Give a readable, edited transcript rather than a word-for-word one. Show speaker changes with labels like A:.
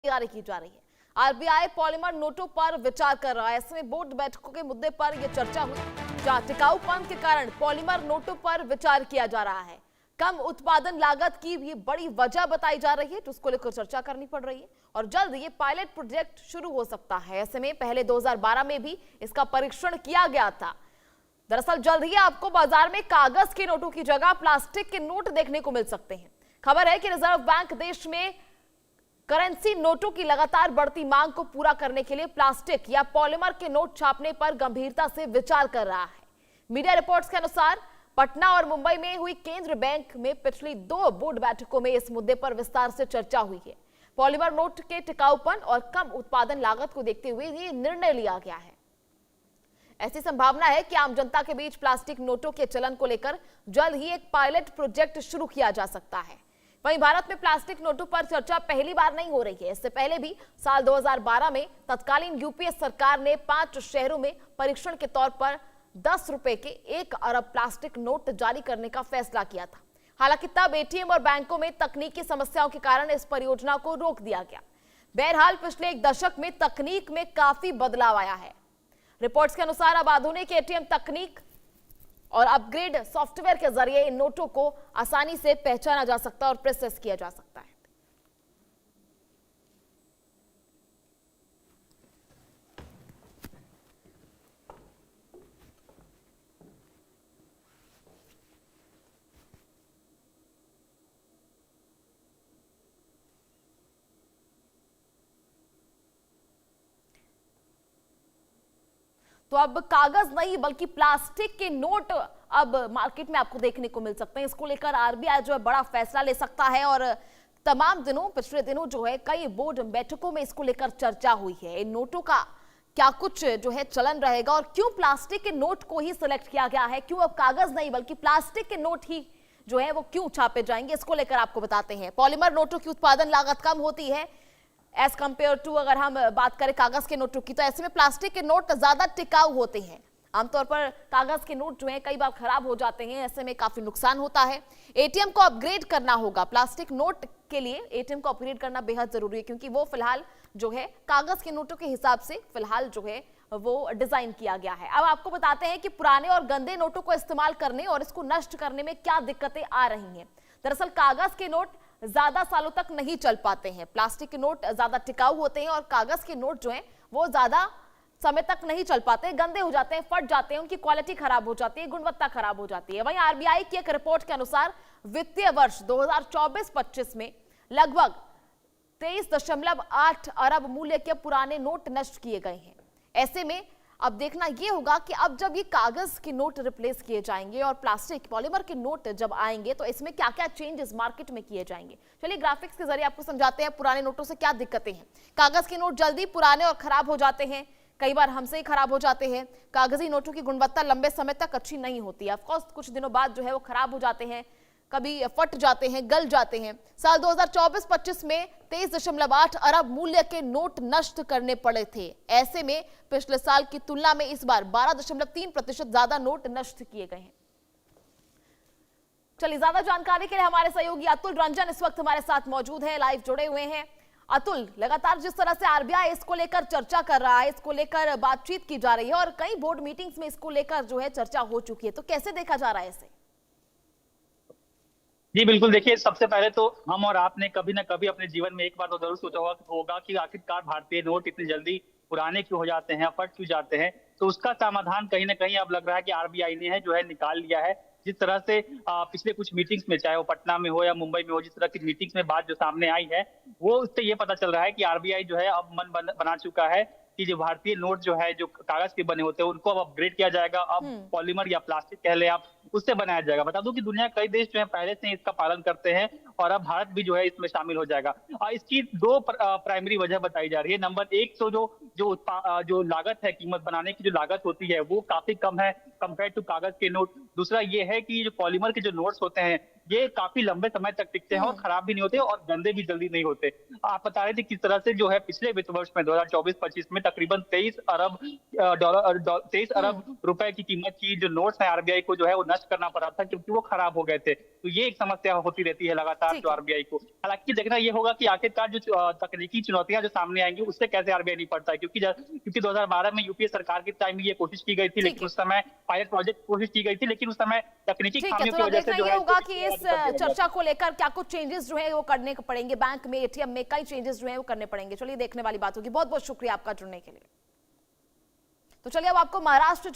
A: तैयारी की जा रही है। आरबीआई पॉलीमर नोटों पर विचार कर रहा है। ऐसे में बोर्ड बैठकों के मुद्दे पर यह चर्चा हुई, जहां टिकाऊपन के कारण पॉलीमर नोटों पर विचार किया जा रहा है। कम उत्पादन लागत की भी बड़ी वजह बताई जा रही है, जिसको लेकर चर्चा करनी पड़ रही है और जल्द ये पायलट प्रोजेक्ट शुरू हो सकता है। ऐसे में पहले 2012 में भी इसका परीक्षण किया गया था। दरअसल जल्द ही आपको बाजार में कागज के नोटों की जगह प्लास्टिक के नोट देखने को मिल सकते हैं। खबर है कि रिजर्व बैंक देश में करेंसी नोटों की लगातार बढ़ती मांग को पूरा करने के लिए प्लास्टिक या पॉलीमर के नोट छापने पर गंभीरता से विचार कर रहा है। मीडिया रिपोर्ट्स के अनुसार पटना और मुंबई में हुई केंद्र बैंक में पिछली 2 बोर्ड बैठकों में इस मुद्दे पर विस्तार से चर्चा हुई है। पॉलीमर नोट के टिकाऊपन और कम उत्पादन लागत को देखते हुए ये निर्णय लिया गया है। ऐसी संभावना है कि आम जनता के बीच प्लास्टिक नोटों के चलन को लेकर जल्द ही एक पायलट प्रोजेक्ट शुरू किया जा सकता है। वहीं भारत में प्लास्टिक नोटों पर चर्चा पहली बार नहीं हो रही है। इससे पहले भी साल 2012 में तत्कालीन यूपीए सरकार ने 5 शहरों में परीक्षण के तौर पर 10 रुपए के 1 अरब प्लास्टिक नोट जारी करने का फैसला किया था। हालांकि तब एटीएम और बैंकों में तकनीकी समस्याओं के कारण इस परियोजना को रोक दिया गया। बहरहाल पिछले 1 दशक में तकनीक में काफी बदलाव आया है। रिपोर्ट्स के अनुसार अब आधुनिक एटीएम तकनीक और अपग्रेड सॉफ्टवेयर के जरिए इन नोटों को आसानी से पहचाना जा सकता है और प्रोसेस किया जा सकता है। तो अब कागज नहीं बल्कि प्लास्टिक के नोट अब मार्केट में आपको देखने को मिल सकते हैं। इसको लेकर आरबीआई जो है बड़ा फैसला ले सकता है और तमाम दिनों पिछले दिनों जो है कई बोर्ड बैठकों में इसको लेकर चर्चा हुई है। इन नोटों का क्या कुछ जो है चलन रहेगा और क्यों प्लास्टिक के नोट को ही सिलेक्ट किया गया है, क्यों अब कागज नहीं बल्कि प्लास्टिक के नोट ही जो है वो क्यों छापे जाएंगे, इसको लेकर आपको बताते हैं। पॉलीमर नोटों की उत्पादन लागत कम होती है एज कंपेयर टू अगर हम बात करें कागज के नोटों की, तो ऐसे में प्लास्टिक के नोट ज्यादा टिकाऊ होते हैं। आमतौर पर कागज के नोट जो है कई बार खराब हो जाते हैं, ऐसे में काफी नुकसान होता है। एटीएम को अपग्रेड करना होगा। प्लास्टिक नोट के लिए एटीएम को अपग्रेड करना बेहद जरूरी है, क्योंकि वो फिलहाल जो है कागज के नोटों के हिसाब से फिलहाल जो है वो डिजाइन किया गया है। अब आपको बताते हैं कि पुराने और गंदे नोटों को इस्तेमाल करने और इसको नष्ट करने में क्या दिक्कतें आ रही हैं। दरअसल कागज के नोट ज्यादा सालों तक नहीं चल पाते हैं। प्लास्टिक के नोट ज्यादा टिकाऊ होते हैं और कागज के नोट जो हैं वो ज्यादा समय तक नहीं चल पाते, गंदे हो जाते हैं, फट जाते हैं, उनकी क्वालिटी खराब हो जाती है, गुणवत्ता खराब हो जाती है। वहीं आरबीआई की एक रिपोर्ट के अनुसार वित्तीय वर्ष 2024-25 में लगभग 23.8 अरब मूल्य के पुराने नोट नष्ट किए गए हैं। ऐसे में अब देखना यह होगा कि अब जब ये कागज के नोट रिप्लेस किए जाएंगे और प्लास्टिक पॉलीमर के नोट जब आएंगे तो इसमें क्या क्या चेंजेस मार्केट में किए जाएंगे। चलिए ग्राफिक्स के जरिए आपको समझाते हैं पुराने नोटों से क्या दिक्कतें हैं। कागज के नोट जल्दी पुराने और खराब हो जाते हैं, कई बार हमसे ही खराब हो जाते हैं। कागजी नोटों की गुणवत्ता लंबे समय तक अच्छी नहीं होती है। ऑफकोर्स कुछ दिनों बाद जो है वो खराब हो जाते हैं, कभी फट जाते हैं, गल जाते हैं। साल 2024-25 में 23.8 अरब मूल्य के नोट नष्ट करने पड़े थे। ऐसे में पिछले साल की तुलना में इस बार 12.3% ज्यादा नोट नष्ट किए गए हैं। चलिए ज्यादा जानकारी के लिए हमारे सहयोगी अतुल रंजन इस वक्त हमारे साथ मौजूद है, लाइव जुड़े हुए हैं। अतुल, लगातार जिस तरह से आरबीआई इसको लेकर चर्चा कर रहा है, इसको लेकर बातचीत की जा रही है और कई बोर्ड मीटिंग्स में इसको लेकर जो है चर्चा हो चुकी है, तो कैसे देखा जा रहा है इसे?
B: जी बिल्कुल, देखिए सबसे पहले तो हम और आपने कभी ना कभी अपने जीवन में एक बार तो जरूर सोचा होगा कि आखिरकार भारतीय नोट इतनी जल्दी पुराने क्यों हो जाते हैं, फट क्यों जाते हैं। तो उसका समाधान कहीं ना कहीं अब लग रहा है कि आरबीआई ने जो है निकाल लिया है। जिस तरह से पिछले कुछ मीटिंग्स में, चाहे वो पटना में हो या मुंबई में हो, जिस तरह की मीटिंग्स में बात जो सामने आई है वो उससे ये पता चल रहा है कि आरबीआई जो है अब मन बना चुका है कि जो भारतीय नोट जो है जो कागज के बने होते हैं उनको अब अपग्रेड किया जाएगा। अब पॉलीमर या प्लास्टिक कह ले आप, उससे बनाया जाएगा। बता दूं कि दुनिया कई देश जो है पहले से इसका पालन करते हैं और अब भारत भी जो है इसमें शामिल हो जाएगा। इसकी 2 प्राइमरी वजह बताई जा रही है। नंबर 1 तो जो लागत है, कीमत बनाने की जो लागत होती है वो काफी कम है कंपेयर टू कागज के नोट। दूसरा ये है कि जो पॉलीमर के जो नोट्स होते हैं ये काफी लंबे समय तक टिकते हैं और खराब भी नहीं होते और गंदे भी जल्दी नहीं होते। आप बता रहे थे किस तरह से जो है पिछले वित्त वर्ष में 2024-25 में तकरीबन 23 अरब रुपए की कीमत की जो नोट्स है आरबीआई को जो है वो नष्ट करना पड़ा था क्योंकि वो खराब हो गए थे। तो ये एक समस्या होती रहती है लगातार
A: ठीक
B: जो
A: है।
B: आरबीआई को। हालांकि देखना ये होगा कि आखिरकार जो तकनीकी चुनौतियां जो सामने आएंगी उससे कैसे आरबीआई निपटता है, क्योंकि 2012 में यूपीए सरकार के टाइम में ये कोशिश की गई थी,
A: ठीक
B: लेकिन
A: है।
B: उस समय पायलट प्रोजेक्ट कोशिश की गई थी, लेकिन उस समय तकनीकी
A: ठीक है,
B: खामियों
A: तो
B: की
A: अब
B: वजह से
A: देखना
B: जो
A: ये
B: है
A: होगा कि
B: इसको
A: इस
B: रद्द कर दिया गया
A: चर्चा
B: था।
A: को लेकर क्या कुछ चेंजेस जो है वो करने को पड़ेंगे, बैंक में, एटीएम में कई चेंजेस जो है वो करने पड़ेंगे। चलिए देखने वाली बात होगी। बहुत बहुत शुक्रिया आपका जुड़ने के लिए। तो चलिए अब आपको महाराष्ट्र